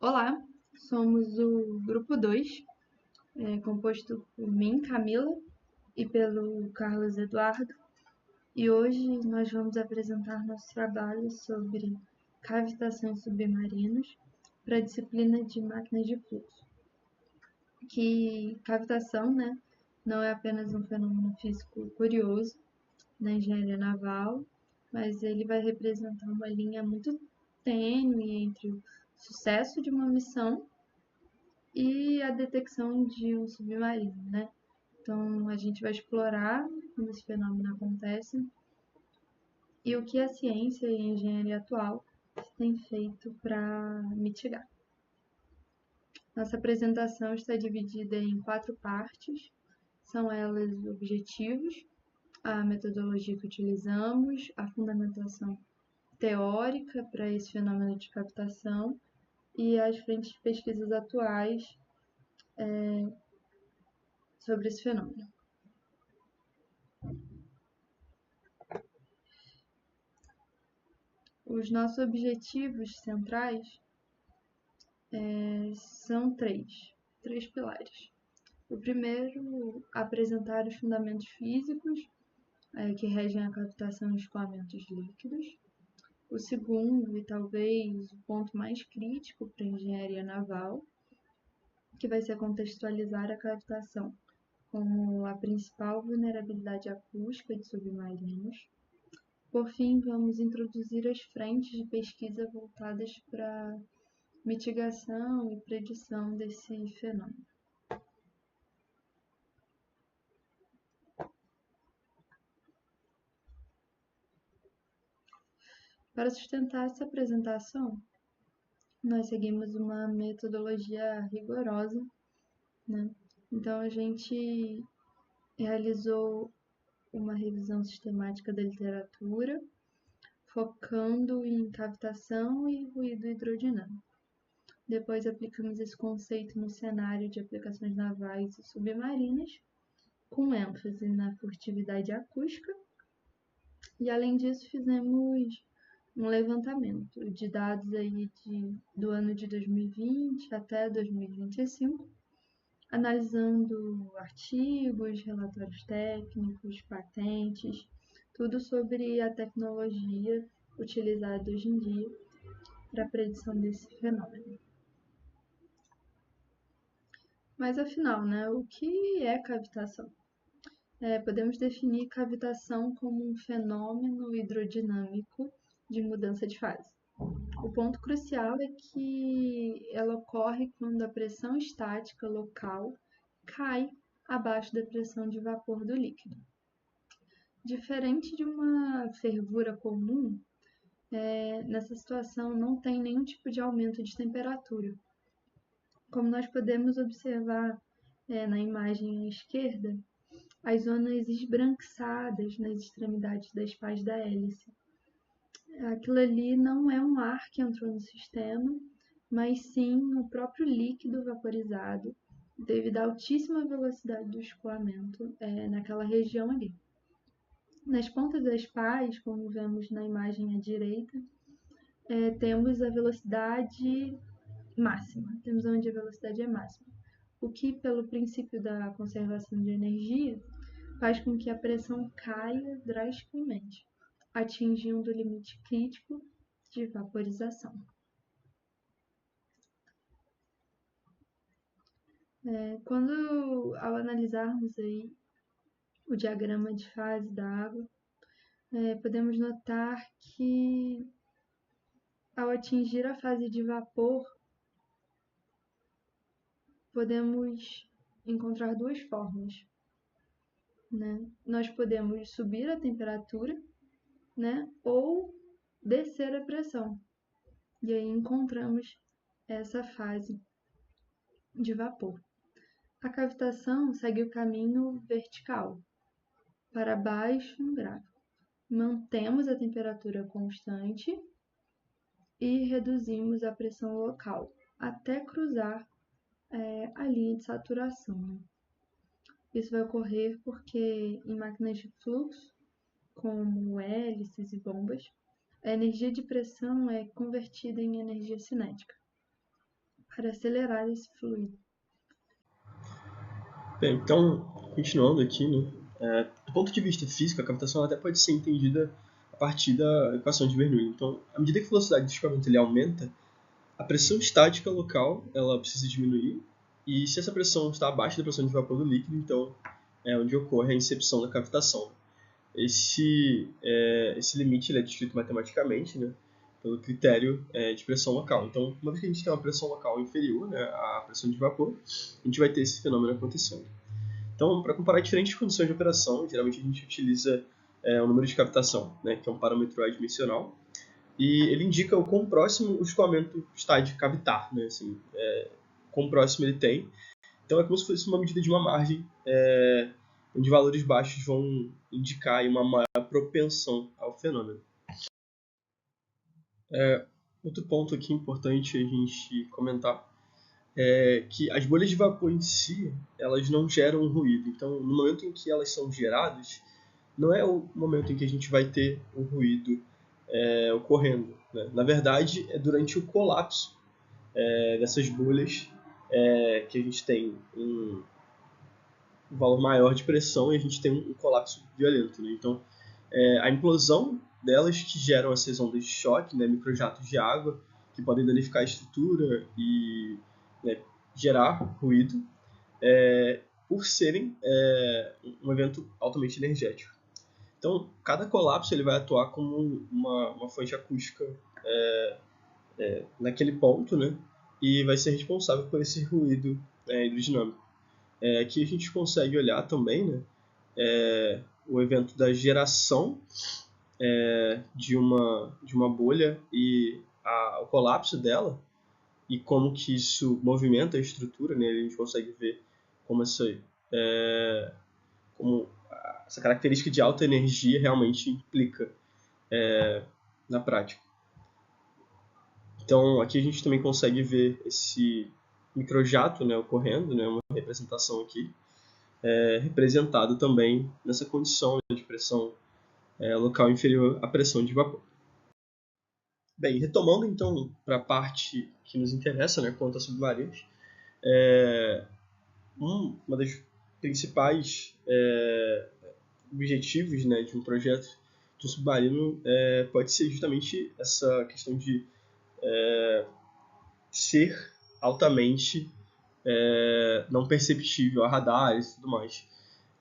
Olá, somos o grupo 2, composto por mim, Camila, e pelo Carlos Eduardo, e hoje nós vamos apresentar nosso trabalho sobre cavitações submarinos para a disciplina de máquinas de fluxo. Que cavitação, né, não é apenas um fenômeno físico curioso na engenharia naval, mas ele vai representar uma linha muito tênue entre o sucesso de uma missão e a detecção de um submarino, né? Então a gente vai explorar como esse fenômeno acontece e o que a ciência e a engenharia atual têm feito para mitigar. Nossa apresentação está dividida em 4 partes, são elas os objetivos, a metodologia que utilizamos, a fundamentação teórica para esse fenômeno de captação e as frentes de pesquisas atuais sobre esse fenômeno. Os nossos objetivos centrais são três pilares. O primeiro, apresentar os fundamentos físicos que regem a captação e escoamentos líquidos. O segundo, e talvez o ponto mais crítico para a engenharia naval, que vai ser contextualizar a captação como a principal vulnerabilidade acústica de submarinos. Por fim, vamos introduzir as frentes de pesquisa voltadas para mitigação e predição desse fenômeno. Para sustentar essa apresentação, nós seguimos uma metodologia rigorosa, né? Então a gente realizou uma revisão sistemática da literatura, focando em cavitação e ruído hidrodinâmico. Depois aplicamos esse conceito no cenário de aplicações navais e submarinas, com ênfase na furtividade acústica, e além disso fizemos um levantamento de dados aí do ano de 2020 até 2025, analisando artigos, relatórios técnicos, patentes, tudo sobre a tecnologia utilizada hoje em dia para a predição desse fenômeno. Mas afinal, né, o que é cavitação? Podemos definir cavitação como um fenômeno hidrodinâmico de mudança de fase. O ponto crucial é que ela ocorre quando a pressão estática local cai abaixo da pressão de vapor do líquido. Diferente de uma fervura comum, nessa situação não tem nenhum tipo de aumento de temperatura. Como nós podemos observar na imagem à esquerda, as zonas esbranquiçadas nas extremidades das pás da hélice. Aquilo ali não é um ar que entrou no sistema, mas sim o próprio líquido vaporizado, devido à altíssima velocidade do escoamento naquela região ali. Nas pontas das pás, como vemos na imagem à direita, temos a velocidade máxima, temos onde a velocidade é máxima, o que, pelo princípio da conservação de energia, faz com que a pressão caia drasticamente, atingindo o limite crítico de vaporização. Ao analisarmos aí o diagrama de fase da água, podemos notar que ao atingir a fase de vapor, podemos encontrar duas formas, né? Nós podemos subir a temperatura, né? Ou descer a pressão. E aí encontramos essa fase de vapor. A cavitação segue o caminho vertical, para baixo no gráfico. Mantemos a temperatura constante e reduzimos a pressão local, até cruzar a linha de saturação. Isso vai ocorrer porque em máquinas de fluxo, como hélices e bombas, a energia de pressão é convertida em energia cinética. para acelerar esse fluido. Bem, então, continuando aqui, né, do ponto de vista físico, a cavitação até pode ser entendida a partir da equação de Bernoulli. Então, à medida que a velocidade do escoamento ele aumenta, a pressão estática local ela precisa diminuir, e se essa pressão está abaixo da pressão de vapor do líquido, então é onde ocorre a incepção da cavitação. Esse limite ele é descrito matematicamente, né, pelo critério de pressão local. Então, uma vez que a gente tem uma pressão local inferior, né, à pressão de vapor, a gente vai ter esse fenômeno acontecendo. Então, para comparar diferentes condições de operação, geralmente a gente utiliza o número de cavitação, né, que é um parâmetro adimensional, e ele indica o quão próximo o escoamento está de cavitar, né, assim, quão próximo ele tem. Então é como se fosse uma medida de uma margem, onde valores baixos vão indicar uma maior propensão ao fenômeno. Outro ponto aqui importante a gente comentar é que as bolhas de vapor em si, elas não geram ruído. Então, no momento em que elas são geradas, não é o momento em que a gente vai ter o ruído ocorrendo, né? Na verdade, é durante o colapso dessas bolhas que a gente tem um valor maior de pressão e a gente tem um colapso violento, né? Então, a implosão delas que geram essas ondas de choque, né, microjatos de água, que podem danificar a estrutura e, né, gerar ruído, por serem um evento altamente energético. Então, cada colapso ele vai atuar como uma fonte acústica naquele ponto, né, e vai ser responsável por esse ruído hidrodinâmico. Aqui a gente consegue olhar também, né, o evento da geração de uma bolha e o colapso dela e como que isso movimenta a estrutura, né? A gente consegue ver como como essa característica de alta energia realmente implica na prática. Então aqui a gente também consegue ver esse microjato, né, ocorrendo, né, uma representação aqui, representado também nessa condição de pressão local inferior à pressão de vapor. Bem, retomando então para a parte que nos interessa, né, quanto a submarinos, uma das principais objetivos, né, de um projeto de um submarino pode ser justamente essa questão de ser altamente não perceptível a radares e tudo mais.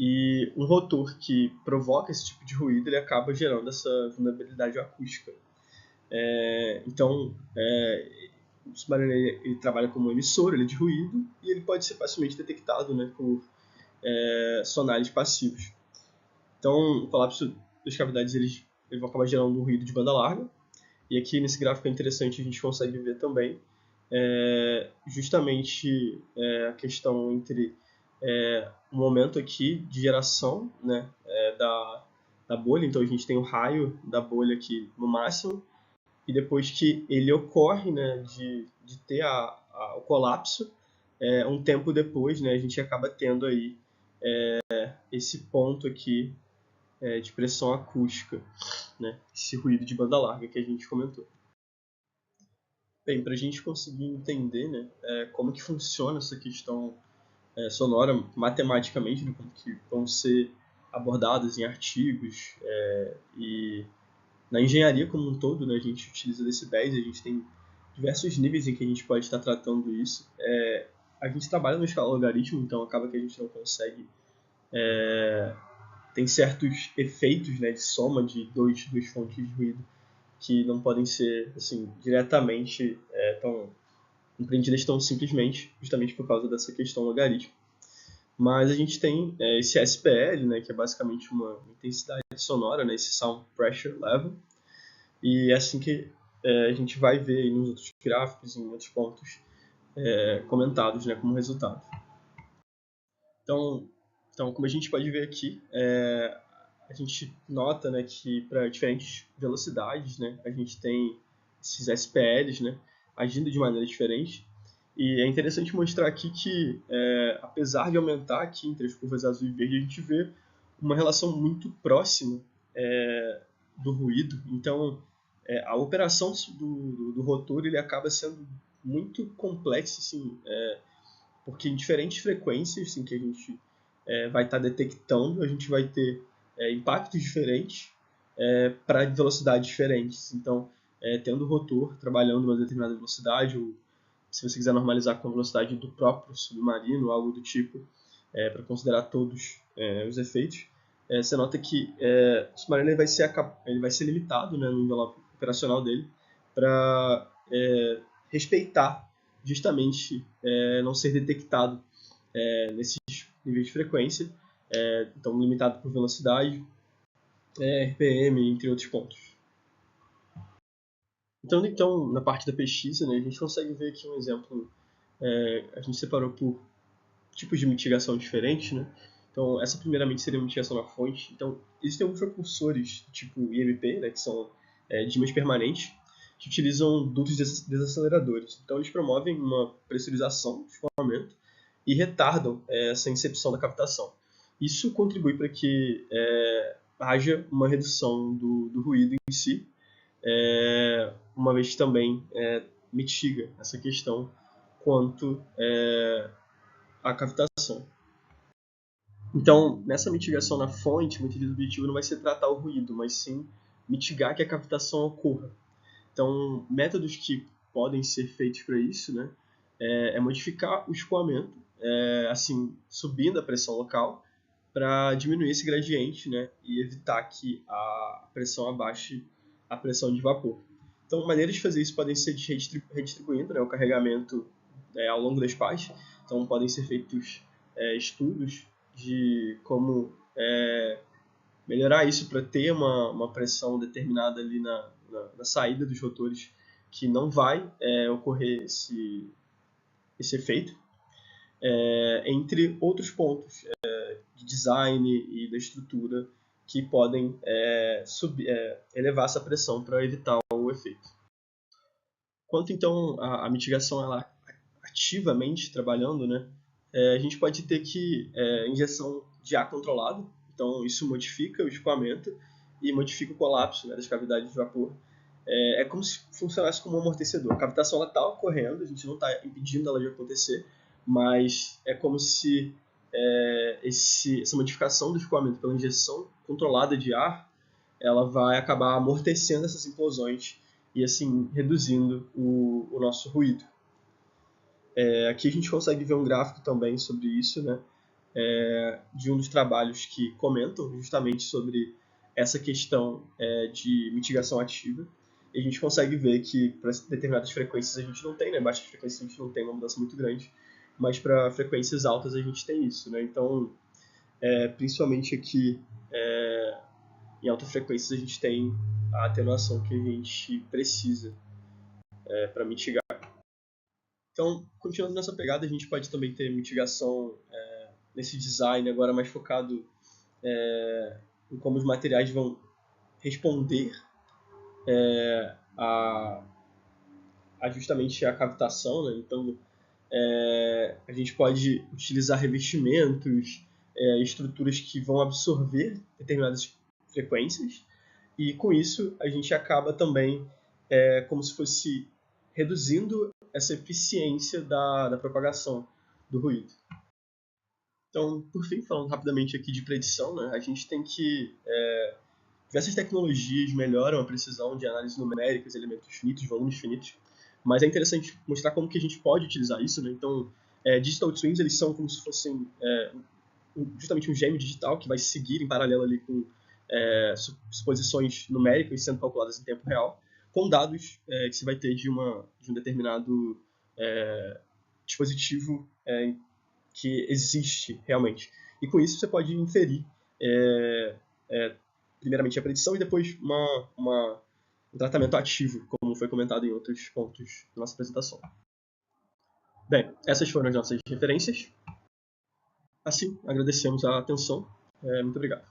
E um rotor que provoca esse tipo de ruído, ele acaba gerando essa vulnerabilidade acústica. Então, o submarino ele trabalha como emissor ele é de ruído e ele pode ser facilmente detectado, né, por sonares passivos. Então, o colapso das cavidades eles vão acabar gerando um ruído de banda larga. E aqui nesse gráfico é interessante a gente consegue ver também justamente a questão entre o momento aqui de geração, né, da bolha. Então a gente tem o raio da bolha aqui no máximo e depois que ele ocorre, né, de ter o colapso, um tempo depois, né, a gente acaba tendo aí esse ponto aqui de pressão acústica, né, esse ruído de banda larga que a gente comentou. Bem, para a gente conseguir entender, né, como que funciona essa questão sonora matematicamente, né, como que vão ser abordadas em artigos e na engenharia como um todo, né, a gente utiliza decibéis, a gente tem diversos níveis em que a gente pode estar tratando isso. A gente trabalha no escala logaritmo, então acaba que a gente não consegue tem certos efeitos, né, de soma de duas fontes de ruído que não podem ser assim diretamente tão compreendidas tão simplesmente, justamente por causa dessa questão logarítmica. Mas a gente tem esse SPL, né, que é basicamente uma intensidade sonora, né, esse Sound Pressure Level, e é assim que a gente vai ver aí nos outros gráficos, em outros pontos comentados, né, como resultado. Então, como a gente pode ver aqui, a gente nota, né, que para diferentes velocidades, né, a gente tem esses SPLs, né, agindo de maneira diferente. E é interessante mostrar aqui que, apesar de aumentar aqui entre as curvas azul e verde, a gente vê uma relação muito próxima do ruído. Então, a operação do rotor ele acaba sendo muito complexa, assim, porque em diferentes frequências assim, que a gente vai estar detectando, a gente vai ter impactos diferentes para velocidades diferentes. Então, tendo o rotor trabalhando uma determinada velocidade, ou se você quiser normalizar com a velocidade do próprio submarino, algo do tipo, para considerar todos os efeitos, você nota que o submarino ele vai ser limitado, né, no envelope operacional dele para respeitar justamente não ser detectado nesses níveis de frequência, então limitado por velocidade, RPM, entre outros pontos. Então, na parte da pesquisa, né, a gente consegue ver aqui um exemplo, a gente separou por tipos de mitigação diferentes, né? Então, essa primeiramente seria a mitigação na fonte. Então, existem alguns propulsores, tipo IMP, né, que são de ímãs permanentes, que utilizam dutos desaceleradores. Então, eles promovem uma pressurização de escoamento e retardam essa incepção da captação. Isso contribui para que haja uma redução do ruído em si, uma vez que também mitiga essa questão quanto à captação. Então, nessa mitigação na fonte, muitas vezes o objetivo não vai ser tratar o ruído, mas sim mitigar que a captação ocorra. Então, métodos que podem ser feitos para isso, né, modificar o escoamento, assim, subindo a pressão local, para diminuir esse gradiente, né, e evitar que a pressão abaixe a pressão de vapor. Então, maneiras de fazer isso podem ser redistribuindo, né, o carregamento ao longo das pás. Então, podem ser feitos estudos de como melhorar isso para ter uma pressão determinada ali na saída dos rotores, que não vai ocorrer esse efeito, entre outros pontos de design e da estrutura que podem elevar essa pressão para evitar o efeito. Quanto então a mitigação ela ativamente trabalhando, né, a gente pode ter que injeção de ar controlado, então isso modifica o escoamento e modifica o colapso, né, das cavidades de vapor. É como se funcionasse como um amortecedor. A captação está ocorrendo, a gente não está impedindo ela de acontecer, mas é como se essa modificação do escoamento pela injeção controlada de ar, ela vai acabar amortecendo essas implosões e assim reduzindo o nosso ruído. Aqui a gente consegue ver um gráfico também sobre isso, né, de um dos trabalhos que comentam justamente sobre essa questão de mitigação ativa. E a gente consegue ver que para determinadas frequências a gente não tem, né, baixas frequências a gente não tem uma mudança muito grande, mas para frequências altas a gente tem isso, né? Então, principalmente aqui em altas frequências a gente tem a atenuação que a gente precisa para mitigar. Então, continuando nessa pegada, a gente pode também ter mitigação nesse design agora mais focado em como os materiais vão responder a justamente a captação, né? Então, a gente pode utilizar revestimentos, estruturas que vão absorver determinadas frequências, e com isso a gente acaba também como se fosse reduzindo essa eficiência da propagação do ruído. Então, por fim, falando rapidamente aqui de predição, né, a gente tem que diversas tecnologias melhoram a precisão de análise numérica, elementos finitos, volumes finitos, mas é interessante mostrar como que a gente pode utilizar isso, né? Então, digital twins, eles são como se fossem justamente um gêmeo digital que vai seguir em paralelo ali com suposições numéricas sendo calculadas em tempo real, com dados que você vai ter de um determinado dispositivo que existe realmente. E com isso você pode inferir primeiramente a predição e depois um tratamento ativo, como foi comentado em outros pontos da nossa apresentação. Bem, essas foram as nossas referências. Assim, agradecemos a atenção. Muito obrigado.